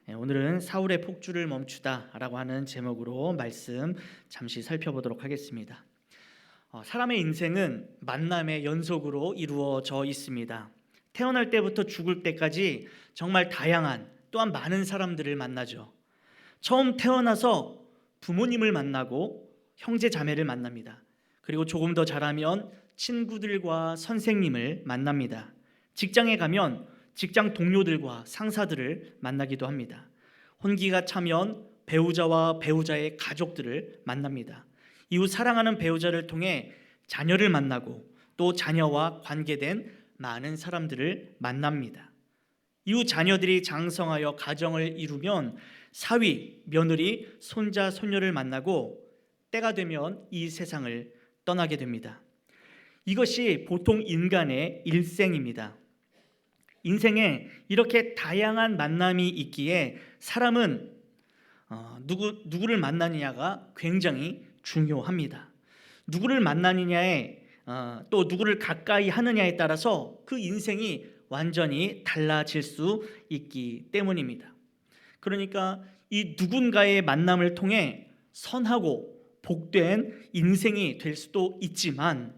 오늘은 사울의 폭주를 멈추다라고 하는 제목으로 말씀 잠시 살펴보도록 하겠습니다. 사람의 인생은 만남의 연속으로 이루어져 있습니다. 태어날 때부터 죽을 때까지 정말 다양한 또한 많은 사람들을 만나죠. 처음 태어나서 부모님을 만나고 형제 자매를 만납니다. 그리고 조금 더 자라면 친구들과 선생님을 만납니다. 직장에 가면 직장 동료들과 상사들을 만나기도 합니다. 혼기가 차면 배우자와 배우자의 가족들을 만납니다. 이후 사랑하는 배우자를 통해 자녀를 만나고 또 자녀와 관계된 많은 사람들을 만납니다. 이후 자녀들이 장성하여 가정을 이루면 사위, 며느리, 손자, 손녀를 만나고 때가 되면 이 세상을 떠나게 됩니다. 이것이 보통 인간의 일생입니다. 인생에 이렇게 다양한 만남이 있기에 사람은 누구를 만나느냐가 굉장히 중요합니다. 누구를 만나느냐에 또 누구를 가까이 하느냐에 따라서 그 인생이 완전히 달라질 수 있기 때문입니다. 그러니까 이 누군가의 만남을 통해 선하고 복된 인생이 될 수도 있지만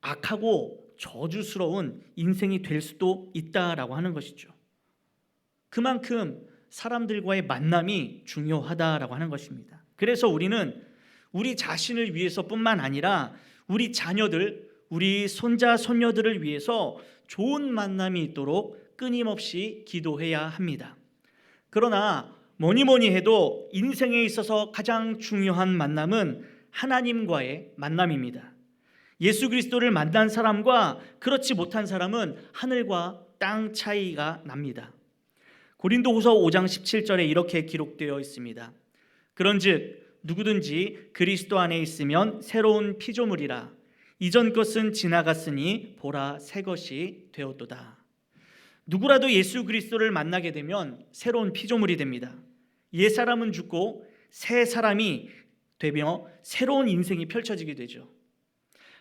악하고 저주스러운 인생이 될 수도 있다라고 하는 것이죠. 그만큼 사람들과의 만남이 중요하다라고 하는 것입니다. 그래서 우리는 우리 자신을 위해서뿐만 아니라 우리 자녀들, 우리 손자, 손녀들을 위해서 좋은 만남이 있도록 끊임없이 기도해야 합니다. 그러나 뭐니 해도 인생에 있어서 가장 중요한 만남은 하나님과의 만남입니다. 예수 그리스도를 만난 사람과 그렇지 못한 사람은 하늘과 땅 차이가 납니다. 고린도후서 5장 17절에 이렇게 기록되어 있습니다. 그런즉 누구든지 그리스도 안에 있으면 새로운 피조물이라 이전 것은 지나갔으니 보라 새 것이 되었도다. 누구라도 예수 그리스도를 만나게 되면 새로운 피조물이 됩니다. 옛 사람은 죽고 새 사람이 되며 새로운 인생이 펼쳐지게 되죠.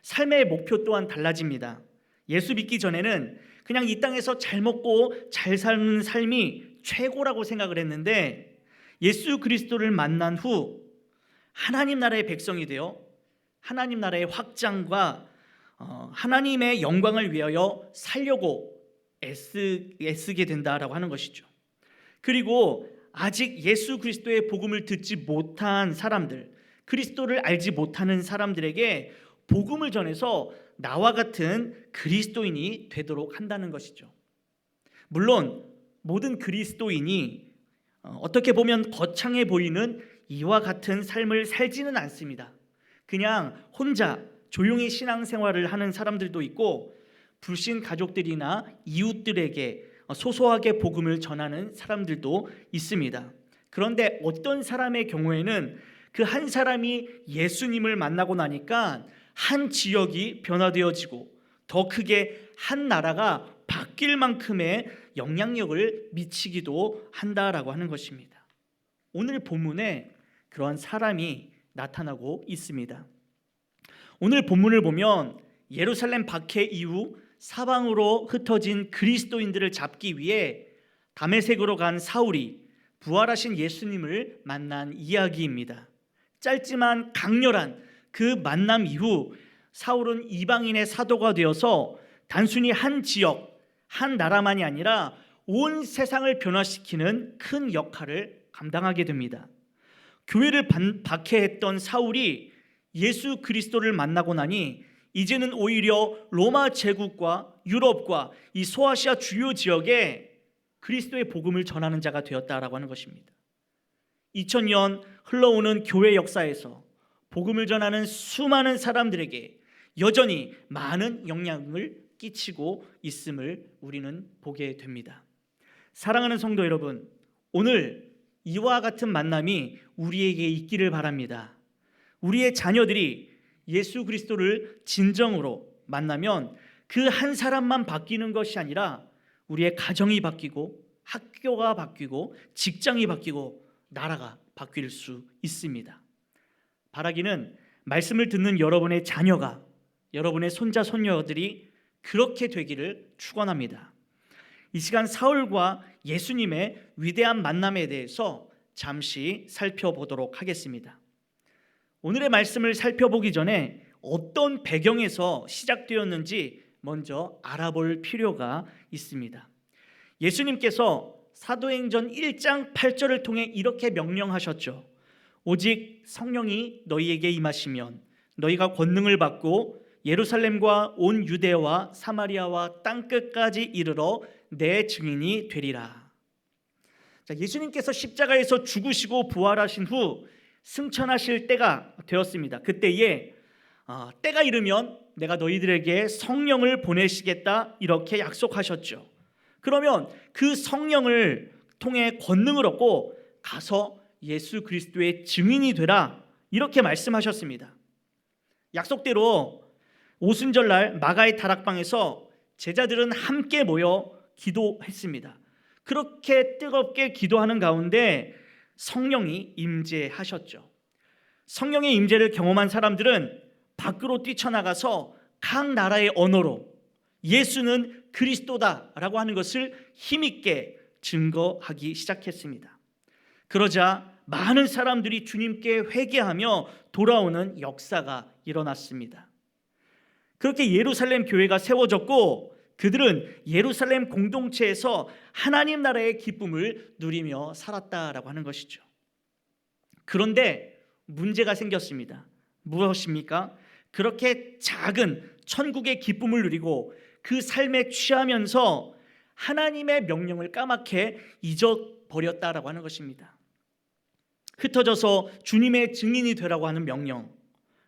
삶의 목표 또한 달라집니다. 예수 믿기 전에는 그냥 이 땅에서 잘 먹고 잘 사는 삶이 최고라고 생각을 했는데 예수 그리스도를 만난 후 하나님 나라의 백성이 되어 하나님 나라의 확장과 하나님의 영광을 위하여 살려고 애쓰게 된다라고 하는 것이죠. 그리고 아직 예수 그리스도의 복음을 듣지 못한 사람들, 그리스도를 알지 못하는 사람들에게 복음을 전해서 나와 같은 그리스도인이 되도록 한다는 것이죠. 물론 모든 그리스도인이 어떻게 보면 거창해 보이는 이와 같은 삶을 살지는 않습니다. 그냥 혼자 조용히 신앙생활을 하는 사람들도 있고 불신 가족들이나 이웃들에게 소소하게 복음을 전하는 사람들도 있습니다. 그런데 어떤 사람의 경우에는 그 한 사람이 예수님을 만나고 나니까 한 지역이 변화되어지고 더 크게 한 나라가 바뀔 만큼의 영향력을 미치기도 한다라고 하는 것입니다. 오늘 본문에 그러한 사람이 나타나고 있습니다. 오늘 본문을 보면 예루살렘 박해 이후 사방으로 흩어진 그리스도인들을 잡기 위해 다메섹으로 간 사울이 부활하신 예수님을 만난 이야기입니다. 짧지만 강렬한 그 만남 이후 사울은 이방인의 사도가 되어서 단순히 한 지역, 한 나라만이 아니라 온 세상을 변화시키는 큰 역할을 감당하게 됩니다. 교회를 박해했던 사울이 예수 그리스도를 만나고 나니 이제는 오히려 로마 제국과 유럽과 이 소아시아 주요 지역에 그리스도의 복음을 전하는 자가 되었다라고 하는 것입니다. 2000년 흘러오는 교회 역사에서 복음을 전하는 수많은 사람들에게 여전히 많은 영향을 끼치고 있음을 우리는 보게 됩니다. 사랑하는 성도 여러분, 오늘 이와 같은 만남이 우리에게 있기를 바랍니다. 우리의 자녀들이 예수 그리스도를 진정으로 만나면 그 한 사람만 바뀌는 것이 아니라 우리의 가정이 바뀌고 학교가 바뀌고 직장이 바뀌고 나라가 바뀔 수 있습니다. 바라기는 말씀을 듣는 여러분의 자녀가, 여러분의 손자 손녀들이 그렇게 되기를 축원합니다. 이 시간 사울과 예수님의 위대한 만남에 대해서 잠시 살펴보도록 하겠습니다. 오늘의 말씀을 살펴보기 전에 어떤 배경에서 시작되었는지 먼저 알아볼 필요가 있습니다. 예수님께서 사도행전 1장 8절을 통해 이렇게 명령하셨죠. 오직 성령이 너희에게 임하시면 너희가 권능을 받고 예루살렘과 온 유대와 사마리아와 땅끝까지 이르러 내 증인이 되리라. 예수님께서 십자가에서 죽으시고 부활하신 후 승천하실 때가 되었습니다. 그때에 때가 이르면 내가 너희들에게 성령을 보내시겠다 이렇게 약속하셨죠. 그러면 그 성령을 통해 권능을 얻고 가서 예수 그리스도의 증인이 되라 이렇게 말씀하셨습니다. 약속대로 오순절날 마가의 다락방에서 제자들은 함께 모여 기도했습니다. 그렇게 뜨겁게 기도하는 가운데 성령이 임재하셨죠. 성령의 임재를 경험한 사람들은 밖으로 뛰쳐나가서 각 나라의 언어로 예수는 그리스도다라고 하는 것을 힘있게 증거하기 시작했습니다. 그러자 많은 사람들이 주님께 회개하며 돌아오는 역사가 일어났습니다. 그렇게 예루살렘 교회가 세워졌고 그들은 예루살렘 공동체에서 하나님 나라의 기쁨을 누리며 살았다라고 하는 것이죠. 그런데 문제가 생겼습니다. 무엇입니까? 그렇게 작은 천국의 기쁨을 누리고 그 삶에 취하면서 하나님의 명령을 까맣게 잊어버렸다라고 하는 것입니다. 흩어져서 주님의 증인이 되라고 하는 명령,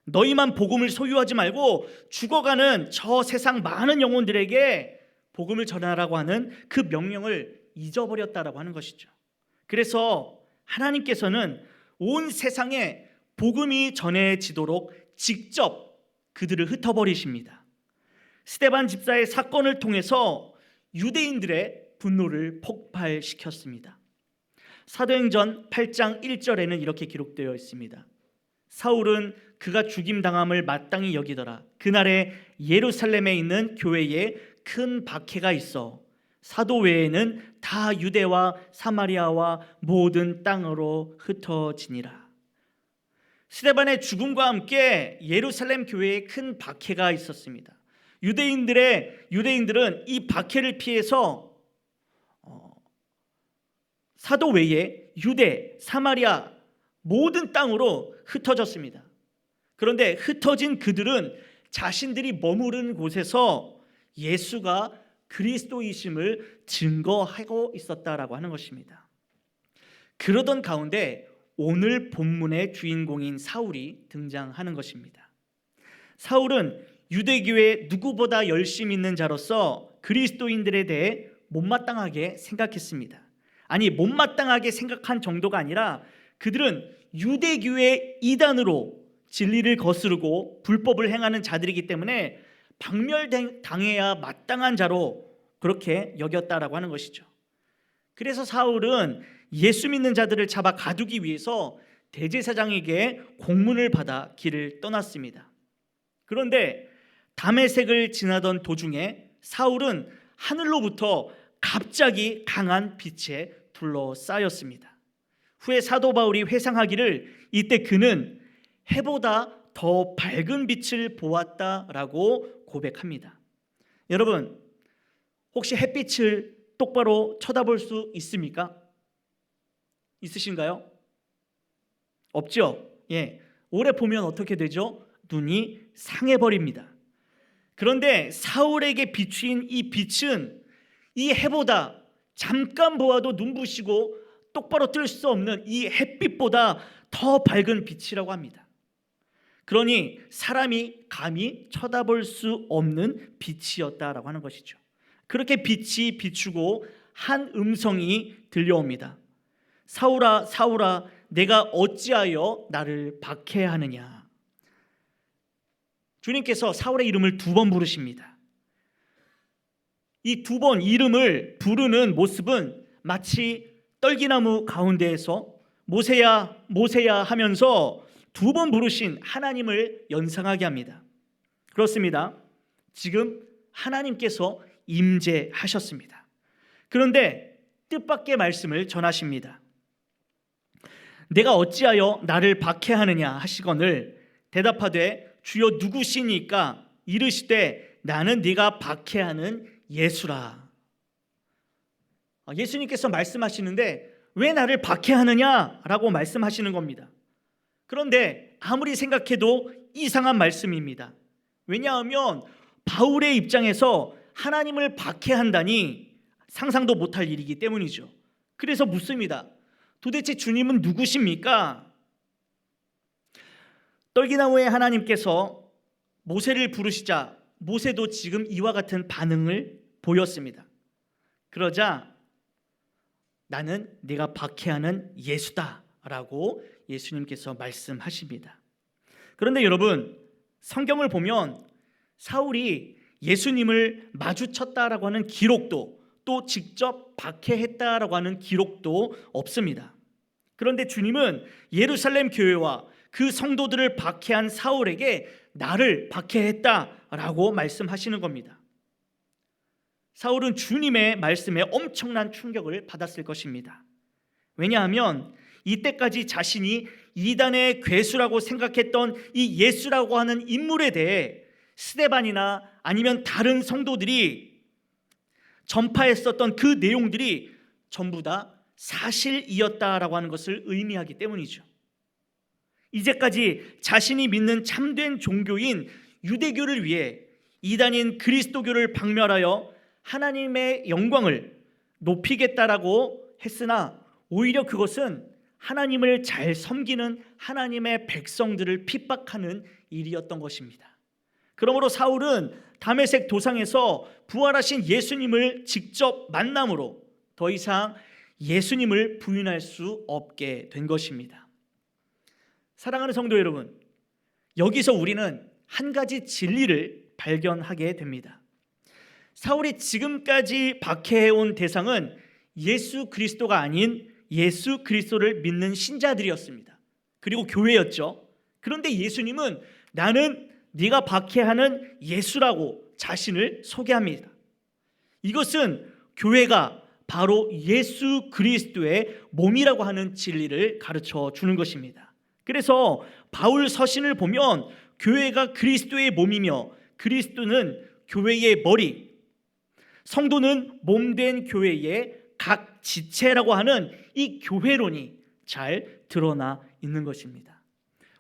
너희만 복음을 소유하지 말고 죽어가는 저 세상 많은 영혼들에게 복음을 전하라고 하는 그 명령을 잊어버렸다라고 하는 것이죠. 그래서 하나님께서는 온 세상에 복음이 전해지도록 직접 그들을 흩어버리십니다. 스데반 집사의 사건을 통해서 유대인들의 분노를 폭발시켰습니다. 사도행전 8장 1절에는 이렇게 기록되어 있습니다. 사울은 그가 죽임당함을 마땅히 여기더라. 그날에 예루살렘에 있는 교회에 큰 박해가 있어 사도 외에는 다 유대와 사마리아와 모든 땅으로 흩어지니라. 스데반의 죽음과 함께 예루살렘 교회에 큰 박해가 있었습니다. 유대인들은 이 박해를 피해서 사도 외에 유대, 사마리아 모든 땅으로 흩어졌습니다. 그런데 흩어진 그들은 자신들이 머무른 곳에서 예수가 그리스도이심을 증거하고 있었다라고 하는 것입니다. 그러던 가운데 오늘 본문의 주인공인 사울이 등장하는 것입니다. 사울은 유대교회 누구보다 열심히 있는 자로서 그리스도인들에 대해 못마땅하게 생각했습니다. 아니, 못마땅하게 생각한 정도가 아니라 그들은 유대교회 이단으로 진리를 거스르고 불법을 행하는 자들이기 때문에 박멸당해야 마땅한 자로 그렇게 여겼다라고 하는 것이죠. 그래서 사울은 예수 믿는 자들을 잡아 가두기 위해서 대제사장에게 공문을 받아 길을 떠났습니다. 그런데 다메섹을 지나던 도중에 사울은 하늘로부터 갑자기 강한 빛에 둘러싸였습니다. 후에 사도 바울이 회상하기를 이때 그는 해보다 더 밝은 빛을 보았다라고 고백합니다. 여러분, 혹시 햇빛을 똑바로 쳐다볼 수 있습니까? 있으신가요? 없죠? 예. 오래 보면 어떻게 되죠? 눈이 상해버립니다. 그런데 사울에게 비추인 이 빛은 이 해보다 잠깐 보아도 눈부시고 똑바로 뜰 수 없는 이 햇빛보다 더 밝은 빛이라고 합니다. 그러니 사람이 감히 쳐다볼 수 없는 빛이었다라고 하는 것이죠. 그렇게 빛이 비추고 한 음성이 들려옵니다. 사울아, 사울아, 내가 어찌하여 나를 박해하느냐. 주님께서 사울의 이름을 2번 부르십니다. 이 2번 이름을 부르는 모습은 마치 떨기나무 가운데에서 모세야 모세야 하면서 2번 부르신 하나님을 연상하게 합니다. 그렇습니다. 지금 하나님께서 임재하셨습니다. 그런데 뜻밖의 말씀을 전하십니다. 내가 어찌하여 나를 박해하느냐 하시거늘 대답하되 주여 누구시니까 이르시되 나는 네가 박해하는 예수라. 예수님께서 말씀하시는데 왜 나를 박해하느냐라고 말씀하시는 겁니다. 그런데 아무리 생각해도 이상한 말씀입니다. 왜냐하면 바울의 입장에서 하나님을 박해한다니 상상도 못할 일이기 때문이죠. 그래서 묻습니다. 도대체 주님은 누구십니까? 떨기나무의 하나님께서 모세를 부르시자 모세도 지금 이와 같은 반응을 보였습니다. 그러자 나는 네가 박해하는 예수다 라고 예수님께서 말씀하십니다. 그런데 여러분, 성경을 보면 사울이 예수님을 마주쳤다라고 하는 기록도, 또 직접 박해했다라고 하는 기록도 없습니다. 그런데 주님은 예루살렘 교회와 그 성도들을 박해한 사울에게 나를 박해했다라고 말씀하시는 겁니다. 사울은 주님의 말씀에 엄청난 충격을 받았을 것입니다. 왜냐하면 이때까지 자신이 이단의 괴수라고 생각했던 이 예수라고 하는 인물에 대해 스데반이나 아니면 다른 성도들이 전파했었던 그 내용들이 전부 다 사실이었다라고 하는 것을 의미하기 때문이죠. 이제까지 자신이 믿는 참된 종교인 유대교를 위해 이단인 그리스도교를 박멸하여 하나님의 영광을 높이겠다라고 했으나 오히려 그것은 하나님을 잘 섬기는 하나님의 백성들을 핍박하는 일이었던 것입니다. 그러므로 사울은 다메섹 도상에서 부활하신 예수님을 직접 만남으로 더 이상 예수님을 부인할 수 없게 된 것입니다. 사랑하는 성도 여러분, 여기서 우리는 한 가지 진리를 발견하게 됩니다. 사울이 지금까지 박해해온 대상은 예수 그리스도가 아닌 예수 그리스도를 믿는 신자들이었습니다. 그리고 교회였죠. 그런데 예수님은 나는 네가 박해하는 예수라고 자신을 소개합니다. 이것은 교회가 바로 예수 그리스도의 몸이라고 하는 진리를 가르쳐 주는 것입니다. 그래서 바울 서신을 보면 교회가 그리스도의 몸이며 그리스도는 교회의 머리, 성도는 몸된 교회의 각 지체라고 하는 이 교회론이 잘 드러나 있는 것입니다.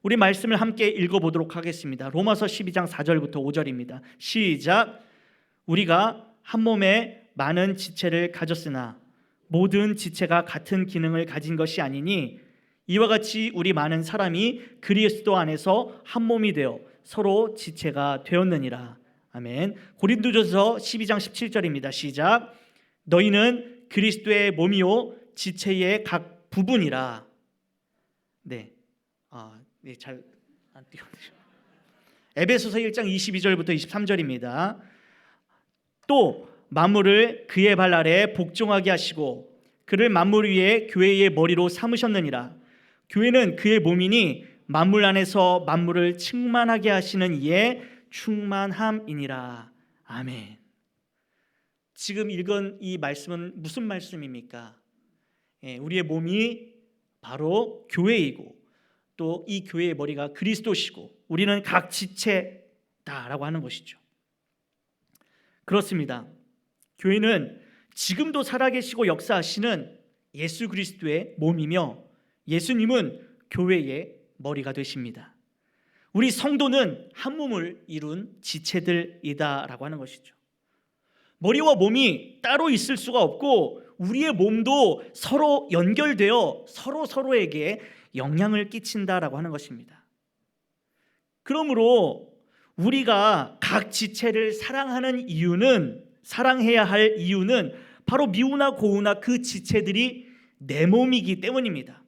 우리 말씀을 함께 읽어보도록 하겠습니다. 로마서 12장 4절부터 5절입니다. 시작. 우리가 한 몸에 많은 지체를 가졌으나 모든 지체가 같은 기능을 가진 것이 아니니 이와 같이 우리 많은 사람이 그리스도 안에서 한 몸이 되어 서로 지체가 되었느니라. 아멘. 고린도전서 12장 17절입니다. 시작. 너희는 그리스도의 몸이요 지체의 각 부분이라. 네. 잘 안 띄워주죠. 에베소서 1장 22절부터 23절입니다. 또 만물을 그의 발 아래 복종하게 하시고 그를 만물 위에 교회의 머리로 삼으셨느니라. 교회는 그의 몸이니 만물 안에서 만물을 충만하게 하시는 이의 충만함이니라. 아멘. 지금 읽은 이 말씀은 무슨 말씀입니까? 우리의 몸이 바로 교회이고 또 이 교회의 머리가 그리스도시고 우리는 각 지체다라고 하는 것이죠. 그렇습니다. 교회는 지금도 살아계시고 역사하시는 예수 그리스도의 몸이며 예수님은 교회의 머리가 되십니다. 우리 성도는 한 몸을 이룬 지체들이다라고 하는 것이죠. 머리와 몸이 따로 있을 수가 없고 우리의 몸도 서로 연결되어 서로에게 영향을 끼친다라고 하는 것입니다. 그러므로 우리가 각 지체를 사랑해야 할 이유는 바로 미우나 고우나 그 지체들이 내 몸이기 때문입니다.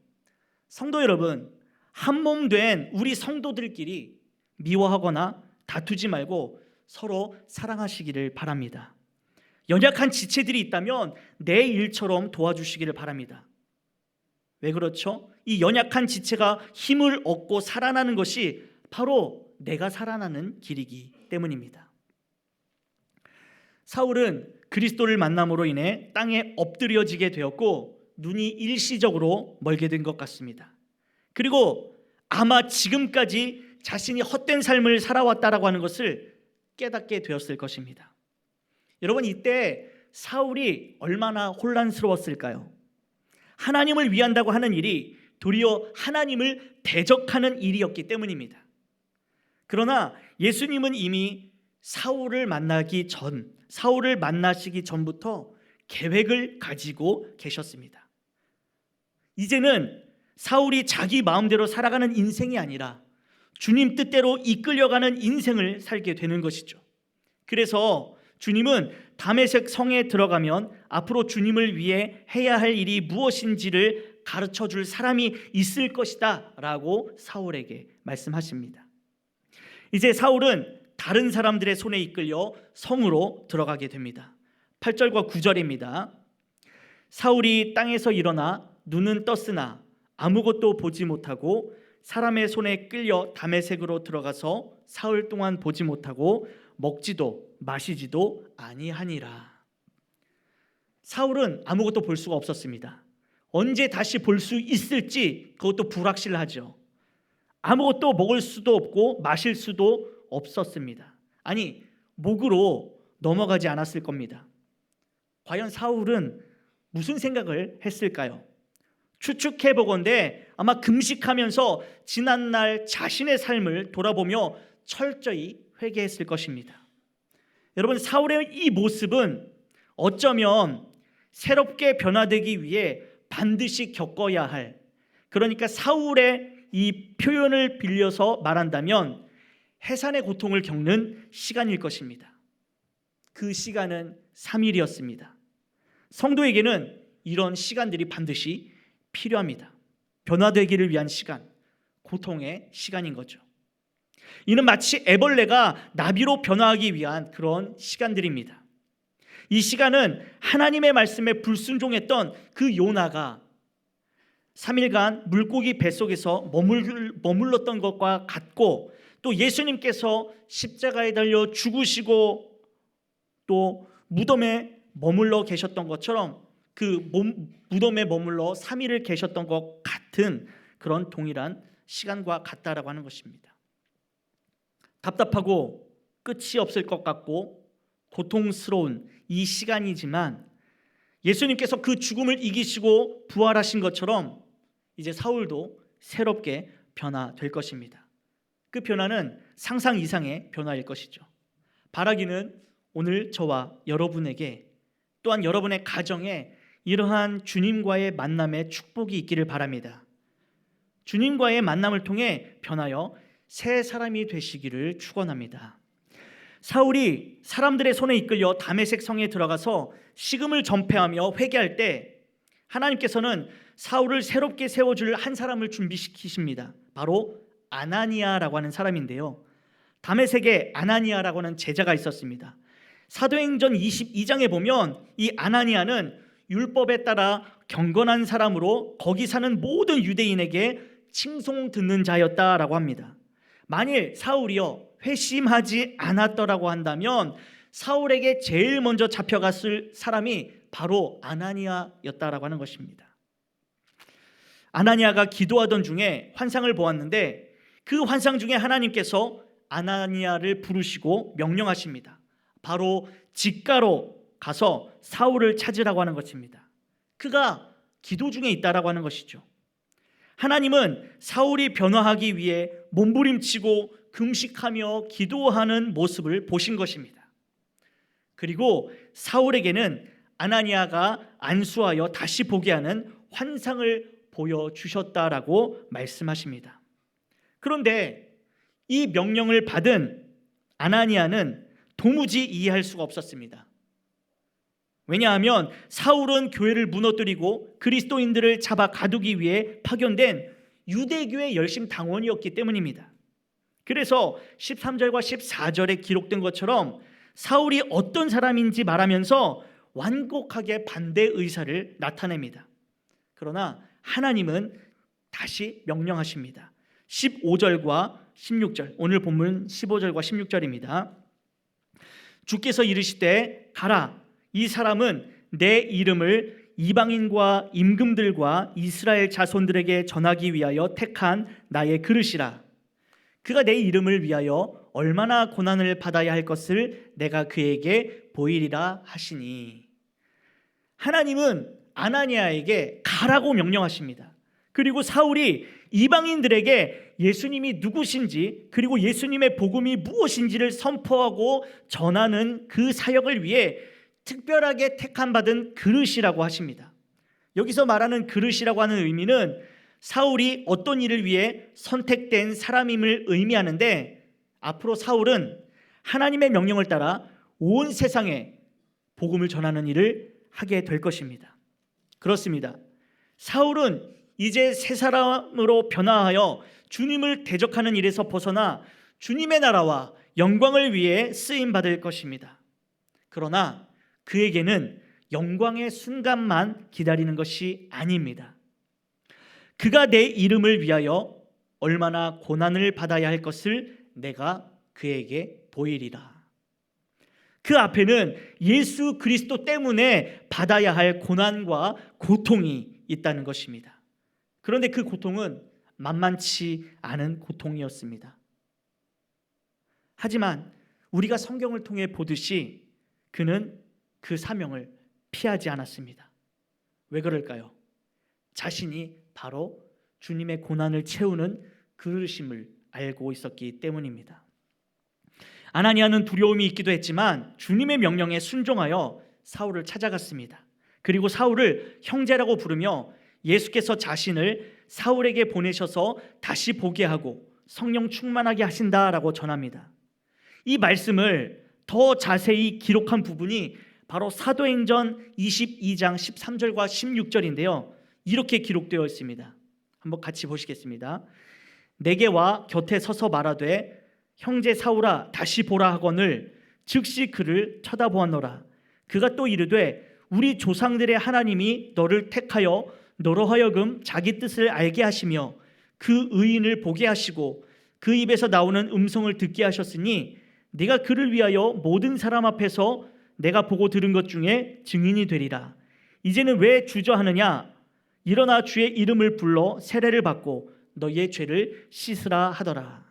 성도 여러분, 한 몸 된 우리 성도들끼리 미워하거나 다투지 말고 서로 사랑하시기를 바랍니다. 연약한 지체들이 있다면 내 일처럼 도와주시기를 바랍니다. 왜 그렇죠? 이 연약한 지체가 힘을 얻고 살아나는 것이 바로 내가 살아나는 길이기 때문입니다. 사울은 그리스도를 만남으로 인해 땅에 엎드려지게 되었고 눈이 일시적으로 멀게 된 것 같습니다. 그리고 아마 지금까지 자신이 헛된 삶을 살아왔다라고 하는 것을 깨닫게 되었을 것입니다. 여러분, 이때 사울이 얼마나 혼란스러웠을까요? 하나님을 위한다고 하는 일이 도리어 하나님을 대적하는 일이었기 때문입니다. 그러나 예수님은 이미 사울을 만나시기 전부터 계획을 가지고 계셨습니다. 이제는 사울이 자기 마음대로 살아가는 인생이 아니라 주님 뜻대로 이끌려가는 인생을 살게 되는 것이죠. 그래서 주님은 다메섹 성에 들어가면 앞으로 주님을 위해 해야 할 일이 무엇인지를 가르쳐 줄 사람이 있을 것이다 라고 사울에게 말씀하십니다. 이제 사울은 다른 사람들의 손에 이끌려 성으로 들어가게 됩니다. 8절과 9절입니다. 사울이 땅에서 일어나 눈은 떴으나 아무것도 보지 못하고 사람의 손에 끌려 다메섹으로 들어가서 사흘 동안 보지 못하고 먹지도 마시지도 아니하니라. 사울은 아무것도 볼 수가 없었습니다. 언제 다시 볼 수 있을지 그것도 불확실하죠. 아무것도 먹을 수도 없고 마실 수도 없었습니다. 아니, 목으로 넘어가지 않았을 겁니다. 과연 사울은 무슨 생각을 했을까요? 추측해 보건대 아마 금식하면서 지난날 자신의 삶을 돌아보며 철저히 회개했을 것입니다. 여러분, 사울의 이 모습은 어쩌면 새롭게 변화되기 위해 반드시 겪어야 할, 그러니까 사울의 이 표현을 빌려서 말한다면 해산의 고통을 겪는 시간일 것입니다. 그 시간은 3일이었습니다. 성도에게는 이런 시간들이 반드시 필요합니다. 변화되기를 위한 시간, 고통의 시간인 거죠. 이는 마치 애벌레가 나비로 변화하기 위한 그런 시간들입니다. 이 시간은 하나님의 말씀에 불순종했던 그 요나가 3일간 물고기 뱃속에서 머물렀던 것과 같고, 또 예수님께서 십자가에 달려 죽으시고 또 무덤에 머물러 계셨던 것처럼 그 무덤에 머물러 3일을 계셨던 것 같은 그런 동일한 시간과 같다라고 하는 것입니다. 답답하고 끝이 없을 것 같고 고통스러운 이 시간이지만 예수님께서 그 죽음을 이기시고 부활하신 것처럼 이제 사울도 새롭게 변화될 것입니다. 그 변화는 상상 이상의 변화일 것이죠. 바라기는 오늘 저와 여러분에게, 또한 여러분의 가정에 이러한 주님과의 만남의 축복이 있기를 바랍니다. 주님과의 만남을 통해 변하여 새 사람이 되시기를 축원합니다. 사울이 사람들의 손에 이끌려 다메섹 성에 들어가서 식음을 전폐하며 회개할 때 하나님께서는 사울을 새롭게 세워줄 한 사람을 준비시키십니다. 바로 아나니아라고 하는 사람인데요, 다메섹에 아나니아라고 하는 제자가 있었습니다. 사도행전 22장에 보면 이 아나니아는 율법에 따라 경건한 사람으로 거기 사는 모든 유대인에게 칭송 듣는 자였다라고 합니다. 만일 사울이요 회심하지 않았더라고 한다면 사울에게 제일 먼저 잡혀갔을 사람이 바로 아나니아였다라고 하는 것입니다. 아나니아가 기도하던 중에 환상을 보았는데 그 환상 중에 하나님께서 아나니아를 부르시고 명령하십니다. 바로 직가로 가서 사울을 찾으라고 하는 것입니다. 그가 기도 중에 있다라고 하는 것이죠. 하나님은 사울이 변화하기 위해 몸부림치고 금식하며 기도하는 모습을 보신 것입니다. 그리고 사울에게는 아나니아가 안수하여 다시 보게 하는 환상을 보여주셨다라고 말씀하십니다. 그런데 이 명령을 받은 아나니아는 도무지 이해할 수가 없었습니다. 왜냐하면 사울은 교회를 무너뜨리고 그리스도인들을 잡아 가두기 위해 파견된 유대교의 열심 당원이었기 때문입니다. 그래서 13절과 14절에 기록된 것처럼 사울이 어떤 사람인지 말하면서 완곡하게 반대 의사를 나타냅니다. 그러나 하나님은 다시 명령하십니다. 15절과 16절, 오늘 본문 15절과 16절입니다. 주께서 이르시되 가라, 이 사람은 내 이름을 이방인과 임금들과 이스라엘 자손들에게 전하기 위하여 택한 나의 그릇이라. 그가 내 이름을 위하여 얼마나 고난을 받아야 할 것을 내가 그에게 보이리라 하시니. 하나님은 아나니아에게 가라고 명령하십니다. 그리고 사울이 이방인들에게 예수님이 누구신지, 그리고 예수님의 복음이 무엇인지를 선포하고 전하는 그 사역을 위해 특별하게 택함 받은 그릇이라고 하십니다. 여기서 말하는 그릇이라고 하는 의미는 사울이 어떤 일을 위해 선택된 사람임을 의미하는데, 앞으로 사울은 하나님의 명령을 따라 온 세상에 복음을 전하는 일을 하게 될 것입니다. 그렇습니다. 사울은 이제 새 사람으로 변화하여 주님을 대적하는 일에서 벗어나 주님의 나라와 영광을 위해 쓰임 받을 것입니다. 그러나 그에게는 영광의 순간만 기다리는 것이 아닙니다. 그가 내 이름을 위하여 얼마나 고난을 받아야 할 것을 내가 그에게 보이리라. 그 앞에는 예수 그리스도 때문에 받아야 할 고난과 고통이 있다는 것입니다. 그런데 그 고통은 만만치 않은 고통이었습니다. 하지만 우리가 성경을 통해 보듯이 그는 그 사명을 피하지 않았습니다. 왜 그럴까요? 자신이 바로 주님의 고난을 채우는 그릇임을 알고 있었기 때문입니다. 아나니아는 두려움이 있기도 했지만 주님의 명령에 순종하여 사울을 찾아갔습니다. 그리고 사울을 형제라고 부르며 예수께서 자신을 사울에게 보내셔서 다시 보게 하고 성령 충만하게 하신다라고 전합니다. 이 말씀을 더 자세히 기록한 부분이 바로 사도행전 22장 13절과 16절인데요. 이렇게 기록되어 있습니다. 한번 같이 보시겠습니다. 내게 와 곁에 서서 말하되 형제 사울아 다시 보라 하거늘 즉시 그를 쳐다보았노라. 그가 또 이르되 우리 조상들의 하나님이 너를 택하여 너로 하여금 자기 뜻을 알게 하시며 그 의인을 보게 하시고 그 입에서 나오는 음성을 듣게 하셨으니 네가 그를 위하여 모든 사람 앞에서 내가 보고 들은 것 중에 증인이 되리라. 이제는 왜 주저하느냐? 일어나 주의 이름을 불러 세례를 받고 너희의 죄를 씻으라 하더라.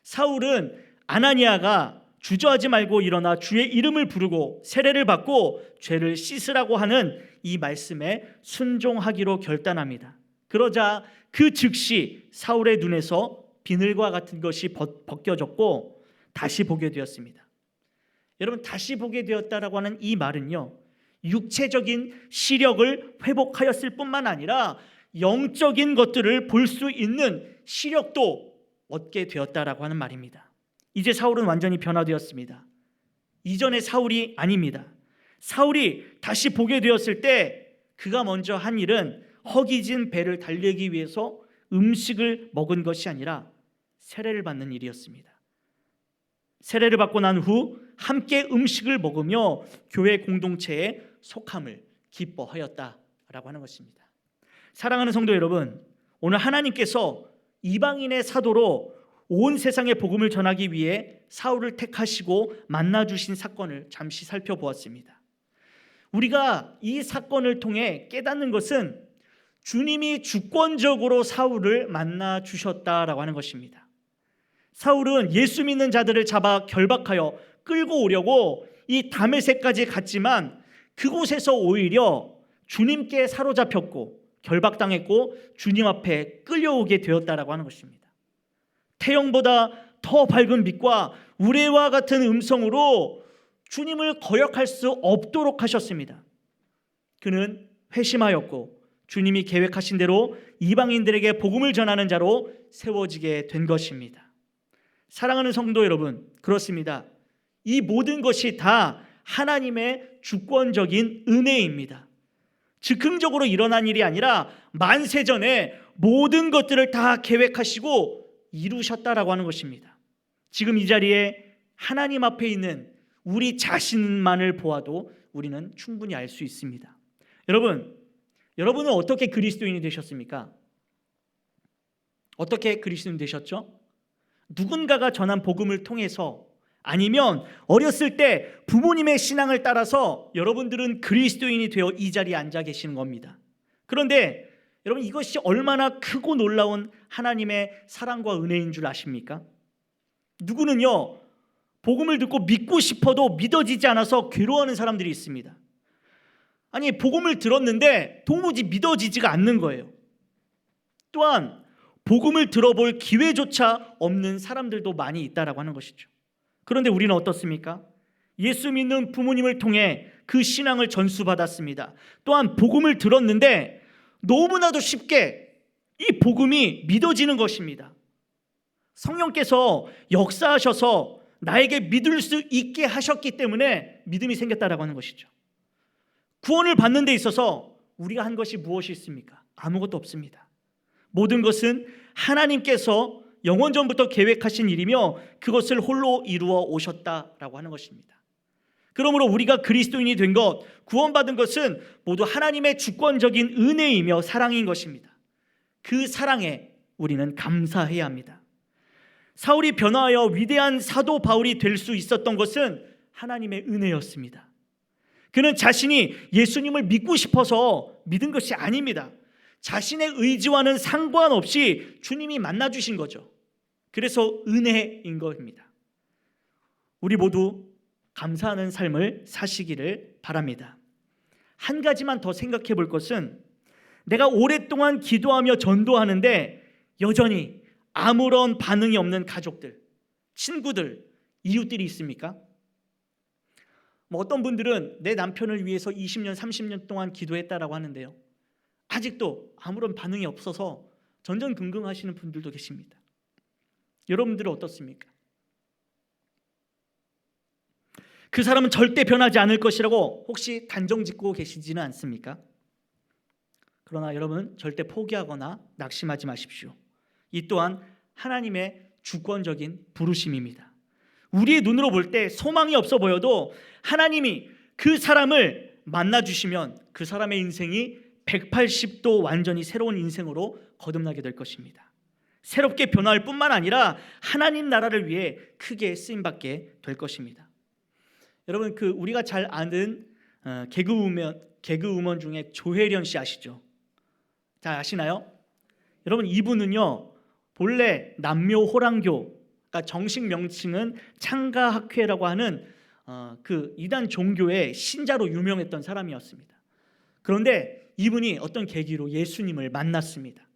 사울은 아나니아가 주저하지 말고 일어나 주의 이름을 부르고 세례를 받고 죄를 씻으라고 하는 이 말씀에 순종하기로 결단합니다. 그러자 그 즉시 사울의 눈에서 비늘과 같은 것이 벗겨졌고 다시 보게 되었습니다. 여러분, 다시 보게 되었다라고 하는 이 말은요, 육체적인 시력을 회복하였을 뿐만 아니라 영적인 것들을 볼 수 있는 시력도 얻게 되었다라고 하는 말입니다. 이제 사울은 완전히 변화되었습니다. 이전의 사울이 아닙니다. 사울이 다시 보게 되었을 때 그가 먼저 한 일은 허기진 배를 달래기 위해서 음식을 먹은 것이 아니라 세례를 받는 일이었습니다. 세례를 받고 난 후 함께 음식을 먹으며 교회 공동체에 속함을 기뻐하였다라고 하는 것입니다. 사랑하는 성도 여러분, 오늘 하나님께서 이방인의 사도로 온 세상에 복음을 전하기 위해 사울을 택하시고 만나주신 사건을 잠시 살펴보았습니다. 우리가 이 사건을 통해 깨닫는 것은 주님이 주권적으로 사울을 만나주셨다라고 하는 것입니다. 사울은 예수 믿는 자들을 잡아 결박하여 끌고 오려고 이 다메섹까지 갔지만 그곳에서 오히려 주님께 사로잡혔고 결박당했고 주님 앞에 끌려오게 되었다라고 하는 것입니다. 태영보다 더 밝은 빛과 우레와 같은 음성으로 주님을 거역할 수 없도록 하셨습니다. 그는 회심하였고 주님이 계획하신 대로 이방인들에게 복음을 전하는 자로 세워지게 된 것입니다. 사랑하는 성도 여러분, 그렇습니다. 이 모든 것이 다 하나님의 주권적인 은혜입니다. 즉흥적으로 일어난 일이 아니라 만세전에 모든 것들을 다 계획하시고 이루셨다라고 하는 것입니다. 지금 이 자리에 하나님 앞에 있는 우리 자신만을 보아도 우리는 충분히 알 수 있습니다. 여러분은 어떻게 그리스도인이 되셨습니까? 어떻게 그리스도인 되셨죠? 누군가가 전한 복음을 통해서 아니면 어렸을 때 부모님의 신앙을 따라서 여러분들은 그리스도인이 되어 이 자리에 앉아 계시는 겁니다. 그런데 여러분, 이것이 얼마나 크고 놀라운 하나님의 사랑과 은혜인 줄 아십니까? 누구는요, 복음을 듣고 믿고 싶어도 믿어지지 않아서 괴로워하는 사람들이 있습니다. 아니, 복음을 들었는데 도무지 믿어지지가 않는 거예요. 또한 복음을 들어볼 기회조차 없는 사람들도 많이 있다라고 하는 것이죠. 그런데 우리는 어떻습니까? 예수 믿는 부모님을 통해 그 신앙을 전수받았습니다. 또한 복음을 들었는데 너무나도 쉽게 이 복음이 믿어지는 것입니다. 성령께서 역사하셔서 나에게 믿을 수 있게 하셨기 때문에 믿음이 생겼다라고 하는 것이죠. 구원을 받는 데 있어서 우리가 한 것이 무엇이 있습니까? 아무것도 없습니다. 모든 것은 하나님께서 영원 전부터 계획하신 일이며 그것을 홀로 이루어 오셨다라고 하는 것입니다. 그러므로 우리가 그리스도인이 된 것, 구원받은 것은 모두 하나님의 주권적인 은혜이며 사랑인 것입니다. 그 사랑에 우리는 감사해야 합니다. 사울이 변화하여 위대한 사도 바울이 될 수 있었던 것은 하나님의 은혜였습니다. 그는 자신이 예수님을 믿고 싶어서 믿은 것이 아닙니다. 자신의 의지와는 상관없이 주님이 만나주신 거죠. 그래서 은혜인 겁니다. 우리 모두 감사하는 삶을 사시기를 바랍니다. 한 가지만 더 생각해 볼 것은, 내가 오랫동안 기도하며 전도하는데 여전히 아무런 반응이 없는 가족들, 친구들, 이웃들이 있습니까? 어떤 분들은 내 남편을 위해서 20년, 30년 동안 기도했다라고 하는데요, 아직도 아무런 반응이 없어서 전전긍긍하시는 분들도 계십니다. 여러분들은 어떻습니까? 그 사람은 절대 변하지 않을 것이라고 혹시 단정짓고 계시지는 않습니까? 그러나 여러분, 절대 포기하거나 낙심하지 마십시오. 이 또한 하나님의 주권적인 부르심입니다. 우리의 눈으로 볼 때 소망이 없어 보여도 하나님이 그 사람을 만나주시면 그 사람의 인생이 180도 완전히 새로운 인생으로 거듭나게 될 것입니다. 새롭게 변화할 뿐만 아니라 하나님 나라를 위해 크게 쓰임받게 될 것입니다. 여러분, 우리가 잘 아는 개그우먼 중에 조혜련 씨 아시죠? 잘 아시나요? 여러분, 이분은요, 본래 남묘호랑교, 그러니까 정식 명칭은 창가학회라고 하는 그 이단 종교의 신자로 유명했던 사람이었습니다. 그런데 이분이 어떤 계기로 예수님을 만났습니다.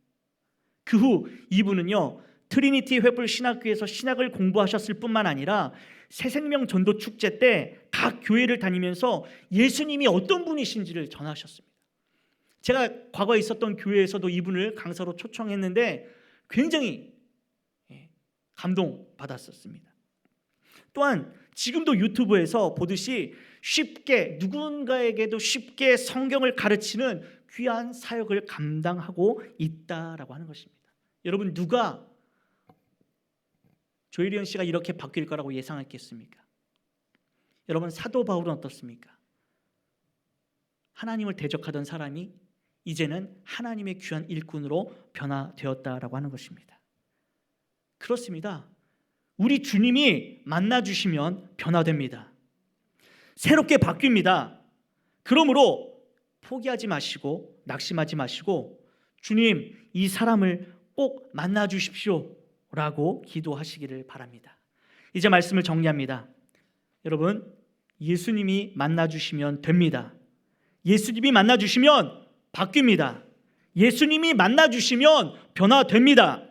그 후 이분은요, 트리니티 횃불 신학교에서 신학을 공부하셨을 뿐만 아니라 새생명 전도 축제 때 각 교회를 다니면서 예수님이 어떤 분이신지를 전하셨습니다. 제가 과거에 있었던 교회에서도 이분을 강사로 초청했는데 굉장히 감동받았었습니다. 또한 지금도 유튜브에서 보듯이 쉽게, 누군가에게도 쉽게 성경을 가르치는 귀한 사역을 감당하고 있다라고 하는 것입니다. 여러분, 누가 조혜련 씨가 이렇게 바뀔 거라고 예상했겠습니까? 여러분, 사도 바울은 어떻습니까? 하나님을 대적하던 사람이 이제는 하나님의 귀한 일꾼으로 변화되었다라고 하는 것입니다. 그렇습니다. 우리 주님이 만나주시면 변화됩니다. 새롭게 바뀝니다. 그러므로 포기하지 마시고 낙심하지 마시고, 주님, 이 사람을 꼭 만나주십시오 라고 기도하시기를 바랍니다. 이제 말씀을 정리합니다. 여러분, 예수님이 만나주시면 됩니다. 예수님이 만나주시면 바뀝니다. 예수님이 만나주시면 변화됩니다.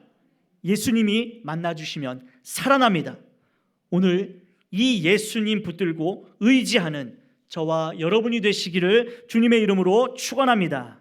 예수님이 만나주시면 살아납니다. 오늘 이 예수님 붙들고 의지하는 저와 여러분이 되시기를 주님의 이름으로 축원합니다.